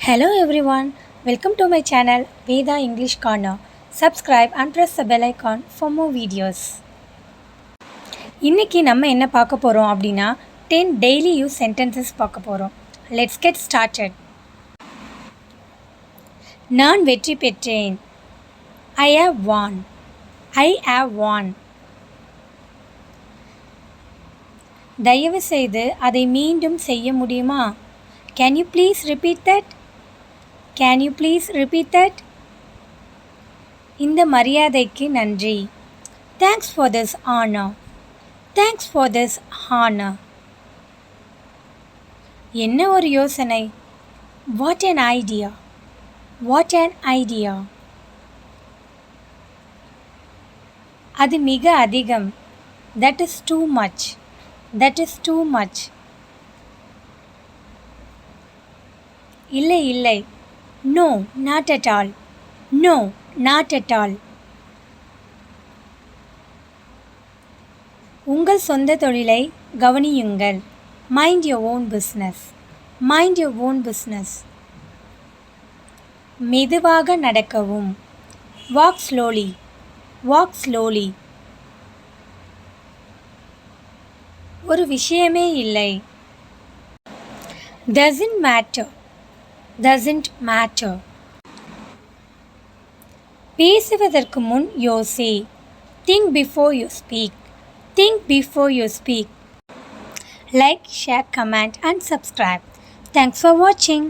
Hello everyone, welcome to my channel Vedha English Corner. Subscribe and press the bell icon for more videos. இன்னைக்கு நம்ம என்ன பார்க்க போறோம் அப்படினா 10 daily use sentences பார்க்க போறோம். Let's get started. நான் வெற்றி பெற்றேன். I have won. I have won. தயவு செய்து அதை மீண்டும் செய்ய முடியுமா? Can you please repeat that? Can you please repeat that? இந்த மரியாதைக்கு நன்றி. Thanks for this honor. Thanks for this honor. என்ன ஒரு யோசனை. What an idea. What an idea. அது மிக அதிகம். That is too much. That is too much. இல்லை இல்லை. No, not at all. No, not at all. உங்கள் சொந்த தொழிலை கவனியுங்கள். Mind your own business. Mind your own business. மெதுவாக நடக்கவும். Walk slowly. Walk slowly. ஒரு விஷயமே இல்லை. Doesn't matter. Doesn't matter. பேசுவதற்கு முன் யோசி. Think before you speak. Think before you speak. Like, share, comment and subscribe. Thanks for watching.